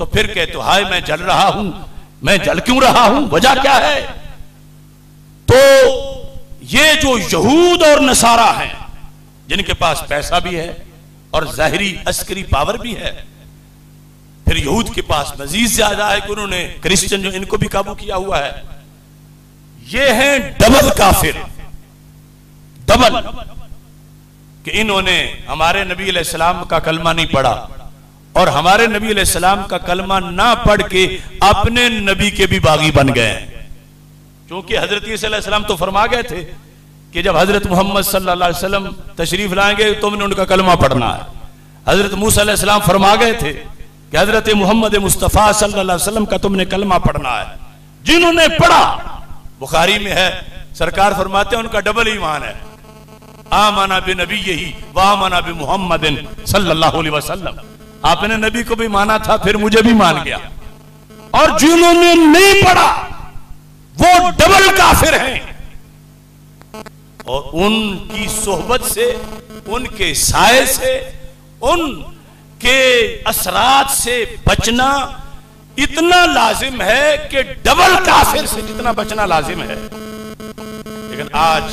तो फिर कहते हो हाय मैं जल रहा हूं, मैं जल क्यों रहा हूं, वजह क्या है? तो ये जो यहूद और नसारा हैं जिनके पास पैसा भी है और जाहिरी अस्करी पावर भी है, फिर यहूद के पास मजीद ज्यादा है कि उन्होंने क्रिश्चियन जो इनको भी काबू किया हुआ है, ये हैं डबल काफिर, डबल, कि इन्होंने हमारे नबी अलैहिस्सलाम का कलमा नहीं पढ़ा और हमारे नबी अलैहिस्सलाम का कलमा ना पढ़ के अपने नबी के भी बागी बन गए। क्योंकि हजरत ईसा अलैहिस्सलाम तो फरमा गए थे कि जब हजरत मोहम्मद सल्लल्लाहु अलैहि वसल्लम तशरीफ लाएंगे तो तुमने उनका कलमा पढ़ना है। हजरत मूसा अलैहिस्सलाम फरमा गए थे कि हजरत मोहम्मद मुस्तफ़ा सल्लल्लाहु अलैहि वसल्लम का तुमने कलमा पढ़ना है। जिन्होंने पढ़ा, बुखारी में है, सरकार फरमाते हैं उनका डबल ईमान है, आमना बि नबी यही वामना बि मुहम्मदिन सल्लल्लाहु अलैहि वसल्लम। आपने नबी को भी माना था, फिर मुझे भी मान गया। और जिन्होंने नहीं पढ़ा वो डबल काफिर हैं। और उनकी सोहबत से, उनके साए से, उनके असरात से बचना इतना लाजिम है कि डबल काफिर से जितना बचना लाजिम है। लेकिन आज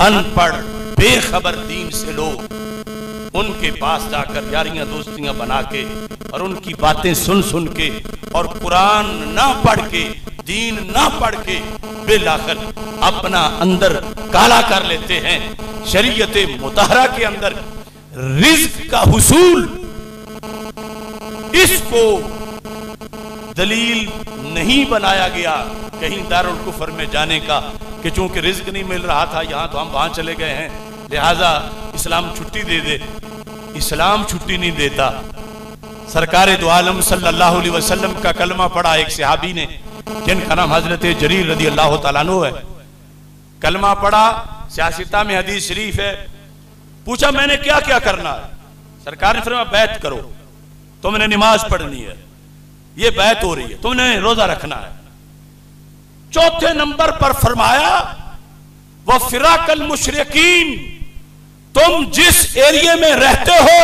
अनपढ़ बेखबर दीन से लोग उनके पास जाकर यारियां दोस्तियां बना के और उनकी बातें सुन सुन के और कुरान ना पढ़ के, दीन ना पढ़ के बेलाखिर अपना अंदर काला कर लेते हैं। शरीयत मुतहरा के अंदर रिज्क का हुसूल, इसको दलील नहीं बनाया गया कहीं दारुल कुफर में जाने का कि चूंकि रिज्क नहीं मिल रहा था यहां तो हम वहां चले गए हैं, लिहाजा इस्लाम छुट्टी दे दे। इस्लाम छुट्टी नहीं देता। सरकार दो आलम सल्लल्लाहु अलैहि वसल्लम का कलमा पढ़ा एक सहाबी ने, जिनका नाम हजरत जरीर रदी अल्लाह तआला अन्हु है। कलमा पढ़ा, सियासता में हदीस शरीफ है। पूछा मैंने क्या क्या करना है? सरकार ने फरमाया बैत करो, तुमने नमाज पढ़नी है, ये बैत हो रही है, तुमने रोजा रखना है। चौथे नंबर पर फरमाया वह फिराकल मुशरिकीन, तुम जिस एरिया में रहते हो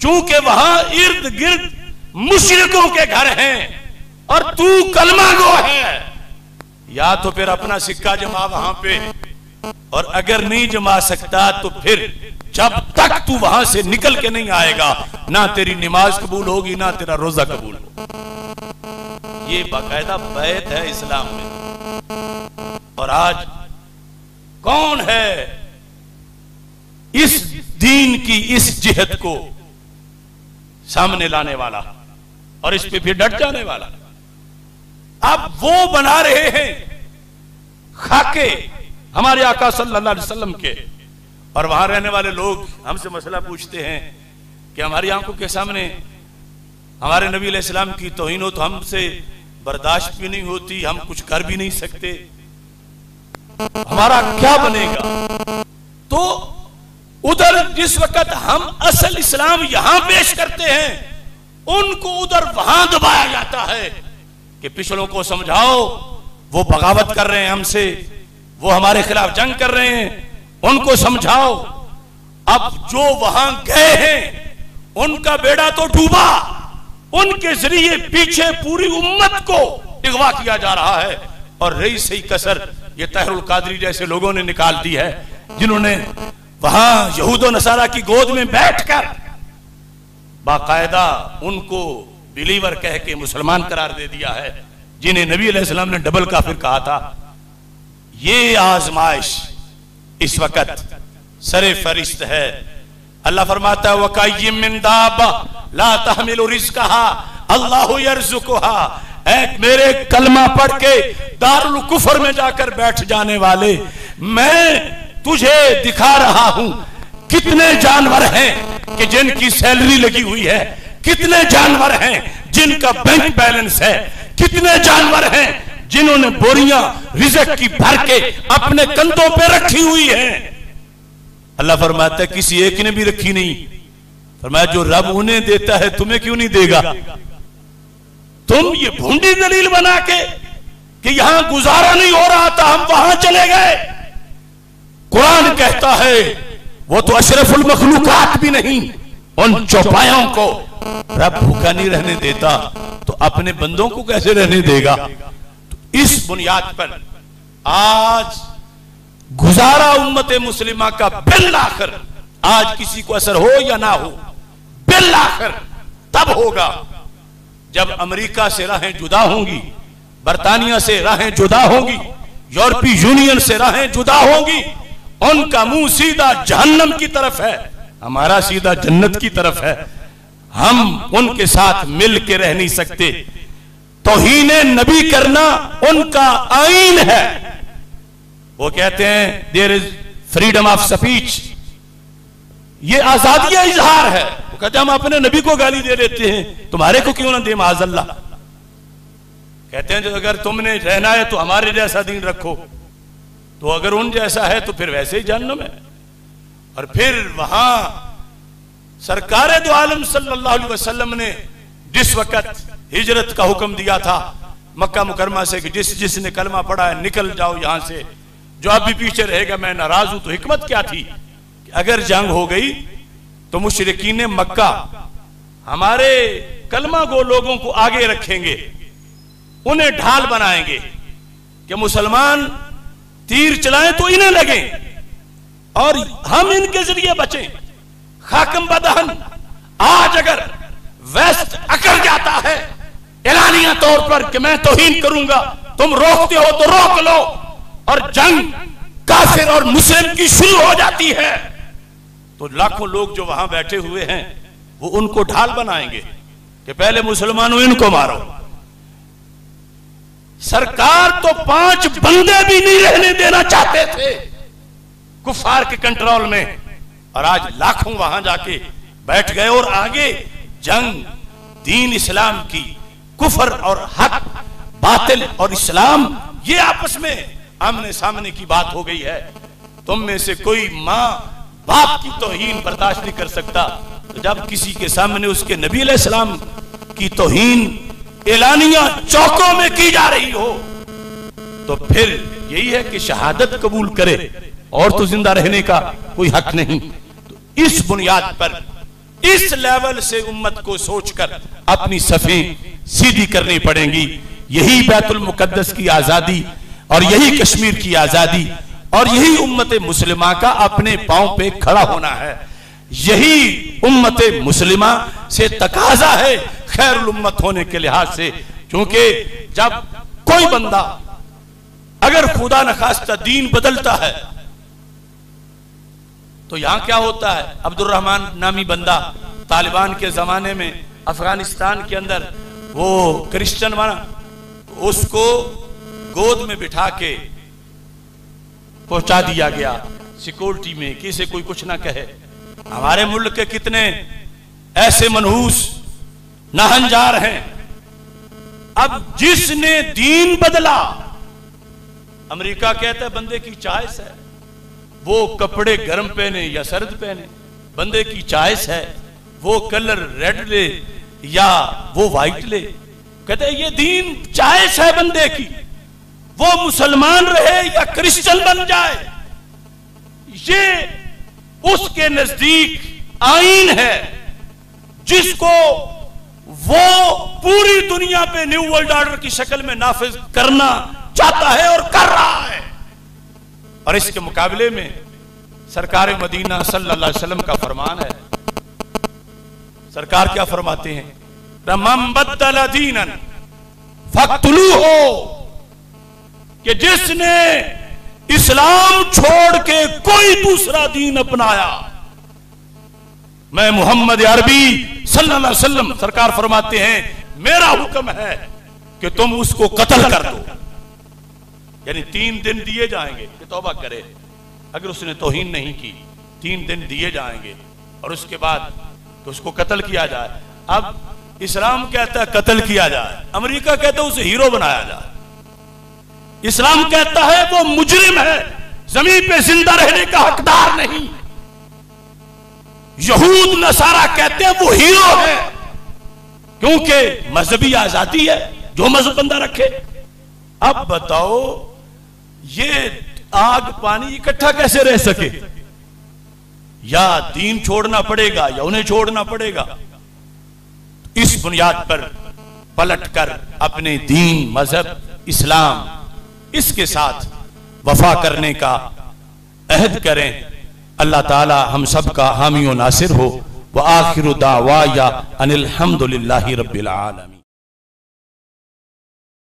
चूंकि वहां इर्द गिर्द मुशरिकों के घर हैं और तू कलमा गो है। या तो फिर अपना सिक्का जमा वहां पे, और अगर नहीं जमा सकता तो फिर जब तक तू वहां से निकल के नहीं आएगा ना तेरी नमाज कबूल होगी ना तेरा रोजा कबूल होगा। ये बाकायदा बैत है इस्लाम में। और आज कौन है इस दीन की इस जिहद को सामने लाने वाला और इस पे फिर डट जाने वाला? अब वो बना रहे हैं खाके हमारे आका सल्लल्लाहु अलैहि वसल्लम के, और वहां रहने वाले लोग हमसे मसला पूछते हैं कि हमारी आंखों के सामने हमारे नबी अलैहिस्सलाम की तौहीन हो तो हमसे बर्दाश्त भी नहीं होती, हम कुछ कर भी नहीं सकते, हमारा क्या बनेगा? तो उधर जिस वक्त हम असल इस्लाम यहां पेश करते हैं, उनको उधर वहां दबाया जाता है कि पिछलों को समझाओ, वो बगावत कर रहे हैं हमसे, वो हमारे खिलाफ जंग कर रहे हैं, उनको समझाओ। अब जो वहां गए हैं उनका बेड़ा तो डूबा, उनके जरिए पीछे पूरी उम्मत को अगवा किया जा रहा है। और रही सही कसर ये तहरुल कादरी जैसे लोगों ने निकाल दी है, जिन्होंने वहां यहूद और नसारा की गोद में बैठकर बाकायदा उनको बिलीवर कह के मुसलमान करार दे दिया है, जिन्हें नबी अलैहिस्सलाम ने डबल काफिर कहा था। ये आजमाइश इस वक्त सरे फरिश्त है। अल्लाह फरमाता है वकाय्यिम मिन दाब्बा ला तहमिलु रिज़्क़हा अल्लाहु यर्ज़ुक़ुहा। एक मेरे कलमा पढ़ के दारुल कुफर में जाकर बैठ जाने वाले, मैं तुझे दिखा रहा हूं कितने जानवर हैं कि जिनकी सैलरी लगी हुई है, कितने जानवर हैं जिनका बैंक बैलेंस है, कितने जानवर हैं जिन्होंने बोरियां रिज़्क़ की भर के अपने कंधों पे रखी हुई है। अल्लाह फरमाता है किसी एक ने भी रखी नहीं। फरमाया जो रब उन्हें देता है तुम्हें क्यों नहीं देगा? तुम ये भूंडी दलील बना के कि यहां गुजारा नहीं हो रहा था हम वहां चले गए। कुरान कहता है वो तो अशरफुल मखलूकात भी नहीं, उन चौपायों को रब भूखा नहीं रहने देता तो अपने बंदों को कैसे रहने देगा। तो इस बुनियाद पर आज गुजारा उम्मत मुस्लिमा का बिल आखिर, आज किसी को असर हो या ना हो, बिल आखिर तब होगा जब अमेरिका से राहें जुदा होंगी, बरतानिया से राहें जुदा होंगी, यूरोपीय यूनियन से राहें जुदा होंगी। उनका मुंह सीधा जहन्नम की तरफ है, हमारा सीधा जन्नत की तरफ है। हम उनके साथ मिल के रह नहीं सकते। तौहीने नबी करना उनका आईन है। वो कहते हैं there is freedom of speech, ये आजादी का इजहार है। वो कहते हैं हम अपने नबी को गाली दे देते हैं, तुम्हारे को क्यों ना दे माज़अल्लाह। कहते हैं जो अगर तुमने रहना है तो हमारे जैसा दीन रखो, तो अगर उन जैसा है तो फिर वैसे ही जहन्नम है। और फिर वहां सरकार दो आलम सल्लल्लाहु अलैहि वसल्लम ने जिस वक्त हिजरत का हुक्म दिया था मक्का मुकरमा से कि जिसने कलमा पढ़ा है निकल जाओ यहां से, जो अभी पीछे रहेगा मैं नाराज हूं। तो हिकमत क्या थी कि अगर जंग हो गई तो मुशरिकीन मक्का हमारे कलमा गो लोगों को आगे रखेंगे, उन्हें ढाल बनाएंगे कि मुसलमान तीर चलाएं तो इन्हें लगे और हम इनके जरिए बचें। खाकम बदहन आज अगर वेस्ट अकड़ जाता है एलानिया तौर पर कि मैं तौहीन करूंगा, तुम रोकते हो तो रोक लो, और जंग काफिर और मुस्लिम की शुरू हो जाती है, तो लाखों लोग जो वहां बैठे हुए हैं वो उनको ढाल बनाएंगे कि पहले मुसलमानों इनको मारो। सरकार तो 5 बंदे भी नहीं रहने देना चाहते थे कुफार के कंट्रोल में, और आज लाखों वहां जाके बैठ गए। और आगे जंग दीन इस्लाम की, कुफर और हक, बातिल और इस्लाम, ये आपस में आमने सामने की बात हो गई है। तुम में से कोई मां बाप की तौहीन बर्दाश्त नहीं कर सकता, तो जब किसी के सामने उसके नबी अलैहिस्सलाम की तौहीन एलानिया चौकों में की जा रही हो तो फिर यही है कि शहादत कबूल करे, और तो जिंदा रहने का कोई हक नहीं। तो इस बुनियाद पर इस लेवल से उम्मत को सोचकर अपनी सफ़ें सीधी करनी पड़ेंगी। यही बैतुल मुकद्दस की आजादी और यही कश्मीर की आजादी और यही उम्मत मुस्लिमा का अपने पांव पे खड़ा होना है। यही उम्मत मुस्लिमा से तकाजा है खैरुल उम्मत होने के लिहाज से, क्योंकि जब कोई बंदा अगर खुदा न खास्ता दीन बदलता है तो यहां क्या होता है। अब्दुल रहमान नामी बंदा तालिबान के जमाने में अफगानिस्तान के अंदर वो क्रिश्चियन बना, उसको गोद में बिठा के पहुंचा दिया गया सिक्योरिटी में, किसी कोई कुछ ना कहे। हमारे मुल्क के कितने ऐसे मनहूस नाहंजार हैं। अब जिसने दीन बदला, अमेरिका कहता है बंदे की चॉइस है, वो कपड़े गर्म पहने या सर्द पहने, बंदे की चॉइस है, वो कलर रेड ले या वो व्हाइट ले। कहते हैं ये दीन चॉइस है बंदे की, वो मुसलमान रहे या क्रिश्चियन बन जाए, ये उसके नजदीक आईन है जिसको वो पूरी दुनिया पे न्यू वर्ल्ड ऑर्डर की शक्ल में नाफिज करना चाहता है और कर रहा है। और इसके मुकाबले में सरकार मदीना सल्लल्लाहु अलैहि वसल्लम का फरमान है। सरकार क्या फरमाते हैं, मम बद्दल दीनन फक्तुलूहु, कि जिसने इस्लाम छोड़ के कोई दूसरा दीन अपनाया, मैं मोहम्मद अरबी सल्लल्लाहु अलैहि वसल्लम सरकार फरमाते हैं मेरा हुक्म है कि तुम उसको कत्ल कर दो। यानी 3 दिन दिए जाएंगे कि तौबा करे, अगर उसने तौहीन नहीं की 3 दिन दिए जाएंगे और उसके बाद तो उसको कत्ल किया जाए। अब इस्लाम कहता है कत्ल किया जाए, अमेरिका कहता है उसे हीरो बनाया जाए। इस्लाम कहता है वो मुजरिम है, जमीन पे जिंदा रहने का हकदार नहीं। यहूद नसारा कहते हैं वो हीरो है, क्योंकि मजहबी आजादी है, जो मजहब बंदा रखे। अब बताओ ये आग पानी इकट्ठा कैसे रह सके? या दीन छोड़ना पड़ेगा या उन्हें छोड़ना पड़ेगा। इस बुनियाद पर पलटकर अपने दीन, मजहब, इस्लाम, इसके साथ वफा करने का अहद करें। अल्लाह ताला हम सब का हामी व नासिर हो। व आखिरु दावाया अनिल हम्दुलिल्लाहि रब्बिल आलमीन।